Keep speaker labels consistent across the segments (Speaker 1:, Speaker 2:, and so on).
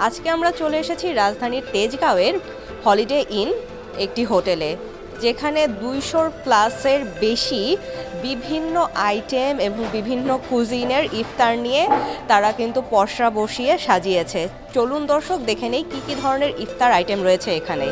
Speaker 1: আজকে আমরা চলে এসেছি রাজধানীর তেজগাঁওয়ের হলিডে ইন একটি হোটেলে, যেখানে 200 প্লাসের বেশি বিভিন্ন আইটেম এবং বিভিন্ন কুজিনের ইফতার নিয়ে তারা কিন্তু পসরা বসিয়ে সাজিয়েছে। চলুন দর্শক দেখে নেই কী কী ধরনের ইফতার আইটেম রয়েছে এখানে।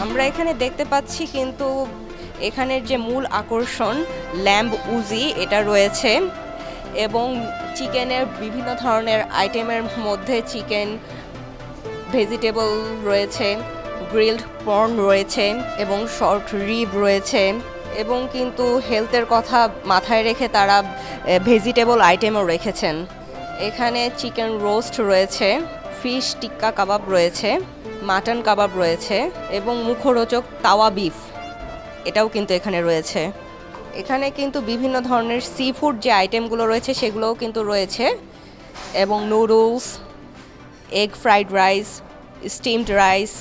Speaker 1: আমরা এখানে দেখতে পাচ্ছি কিন্তু এখানের যে মূল আকর্ষণ ল্যাম্ব উজি এটা রয়েছে, এবং চিকেনের বিভিন্ন ধরনের আইটেমের মধ্যে চিকেন, ভেজিটেবল রয়েছে, গ্রিলড পর্ন রয়েছে এবং শর্ট রিব রয়েছে, এবং কিন্তু হেলথের কথা মাথায় রেখে তারা ভেজিটেবল আইটেমও রেখেছেন। এখানে চিকেন রোস্ট রয়েছে, ফিশ টিক্কা কাবাব রয়েছে, মাটন কাবাব রয়েছে এবং মুখরোচক তাওয়া বিফ এটাও কিন্তু এখানে রয়েছে। এখানে কিন্তু বিভিন্ন ধরনের সি ফুড যে আইটেমগুলো রয়েছে সেগুলোও কিন্তু রয়েছে, এবং noodles, egg fried rice, steamed rice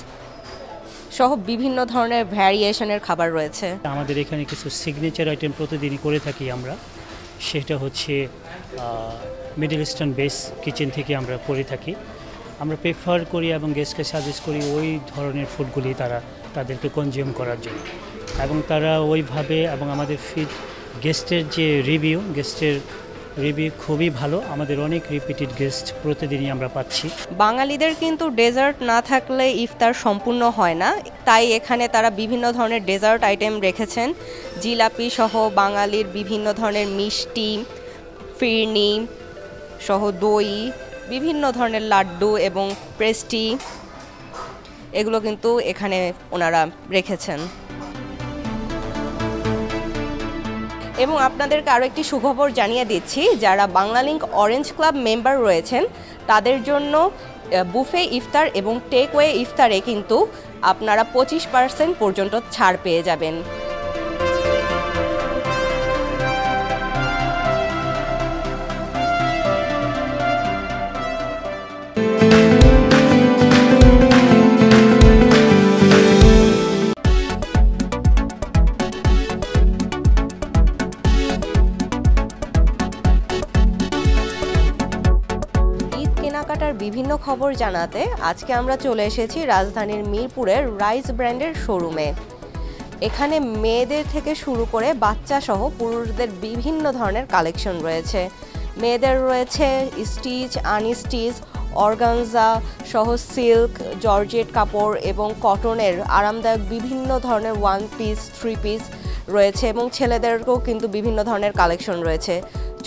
Speaker 1: সহ বিভিন্ন ধরনের ভ্যারিয়েশনের খাবার রয়েছে।
Speaker 2: আমাদের এখানে কিছু সিগনেচার আইটেম প্রতিদিনই করে থাকি আমরা, সেটা হচ্ছে মিডল ইস্টার্ন বেস কিচেন থেকে আমরা করে থাকি। আমরা প্রেফার করি এবং গেস্টকে সাজেস্ট করি ওই ধরনের ফুডগুলি তাদেরকে কনজিউম করার জন্য, এবং তারা ওইভাবে, এবং আমাদের গেস্টের রিভিউ খুবই ভালো। আমাদের অনেক রিপিটেড গেস্ট প্রতিদিনই আমরা পাচ্ছি।
Speaker 1: বাঙালিদের কিন্তু ডেজার্ট না থাকলে ইফতার সম্পূর্ণ হয় না, তাই এখানে তারা বিভিন্ন ধরনের ডেজার্ট আইটেম রেখেছেন। জিলাপি সহ বাঙালির বিভিন্ন ধরনের মিষ্টি, ফিরনি সহ দই, বিভিন্ন ধরনের লাড্ডু এবং পেস্ট্রি এগুলো কিন্তু এখানে ওনারা রেখেছেন। এবং আপনাদেরকে আরও একটি সুখবর জানিয়ে দিচ্ছি, যারা বাংলালিংক অরেঞ্জ ক্লাব মেম্বার রয়েছেন তাদের জন্য বুফে ইফতার এবং টেকওয়ে ইফতারে কিন্তু আপনারা 25% পর্যন্ত ছাড় পেয়ে যাবেন। কেনাকাটার বিভিন্ন খবর জানাতে আজকে আমরা চলে এসেছি রাজধানীর মিরপুরের রাইস ব্র্যান্ডের শোরুমে। এখানে মেয়েদের থেকে শুরু করে বাচ্চা সহ পুরুষদের বিভিন্ন ধরনের কালেকশন রয়েছে। মেয়েদের রয়েছে স্টিচ, আনস্টিচ, অর্গানজা সহ সিল্ক, জর্জেট কাপড় এবং কটনের আরামদায়ক বিভিন্ন ধরনের 1 পিস, 3 পিস রয়েছে, এবং ছেলেদেরকেও কিন্তু বিভিন্ন ধরনের কালেকশন রয়েছে।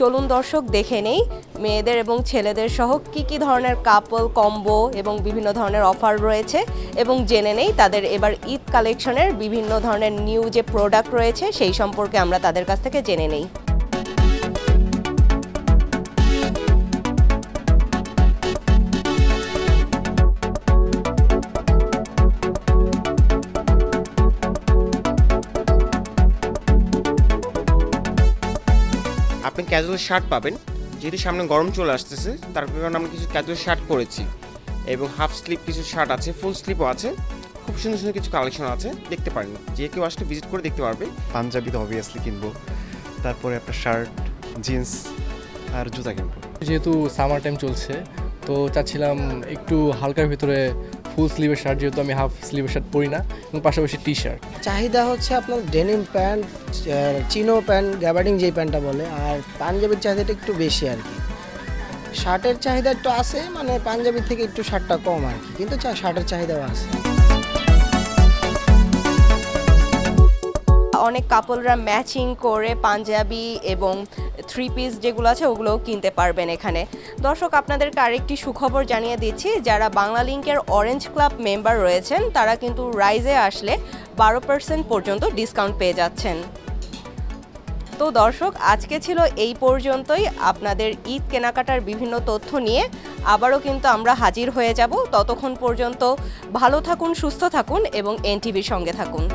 Speaker 1: চলুন দর্শক দেখে নেই মেয়েদের এবং ছেলেদের সহ কি কি ধরনের কাপল কম্বো এবং বিভিন্ন ধরনের অফার রয়েছে, এবং জেনে নেই তাদের এবার ঈদ কালেকশনের বিভিন্ন ধরনের নিউ যে প্রোডাক্ট রয়েছে সেই সম্পর্কে আমরা তাদের কাছ থেকে জেনে নেই।
Speaker 3: আপনি ক্যাজুয়াল শার্ট পাবেন, যেহেতু সামনে গরম চলে আসতেছে তার কারণে আমরা কিছু ক্যাজুয়াল শার্ট করেছি, এবং হাফ স্লিভ কিছু শার্ট আছে, ফুল স্লিভও আছে, খুব সুন্দর সুন্দর কিছু কালেকশন আছে, দেখতে পারেন। যে কেউ আসলে ভিজিট করে দেখতে পারবে।
Speaker 4: পাঞ্জাবি তো অবভিয়াসলি কিনবো, তারপরে আপনার শার্ট, জিন্স আর জুতা কিনবো।
Speaker 5: যেহেতু সামার টাইম চলছে তো চাচ্ছিলাম একটু হালকার ভিতরে ফুল স্লিভের শার্ট, যেহেতু আমি হাফ স্লিভের শার্ট পরি না, এবং পাশাপাশি টি শার্ট।
Speaker 6: চাহিদা হচ্ছে আপনার ডেনিম প্যান্ট, চিনো প্যান্ট, গ্যাবার্ডিং যেই প্যান্টটা বলে, আর পাঞ্জাবির চাহিদাটা একটু বেশি আর কি। শার্টের চাহিদা একটু আছে, মানে পাঞ্জাবির থেকে একটু শার্টটা কম আর কি, কিন্তু শার্টের চাহিদাও আছে।
Speaker 1: অনেক কাপলরা ম্যাচিং করে পাঞ্জাবি এবং 3 পিস যেগুলো আছে ওগুলোও কিনতে পারবেন এখানে। দর্শক আপনাদেরকে আরেকটি সুখবর জানিয়ে দিচ্ছি, যারা বাংলালিংকের অরেঞ্জ ক্লাব মেম্বার রয়েছেন তারা কিন্তু রাইজে আসলে 12% পর্যন্ত ডিসকাউন্ট পেয়ে যাচ্ছেন। তো দর্শক আজকে ছিল এই পর্যন্তই। আপনাদের ঈদ কেনাকাটার বিভিন্ন তথ্য নিয়ে আবারও কিন্তু আমরা হাজির হয়ে যাব। ততক্ষণ পর্যন্ত ভালো থাকুন, সুস্থ থাকুন এবং এনটিভির সঙ্গে থাকুন।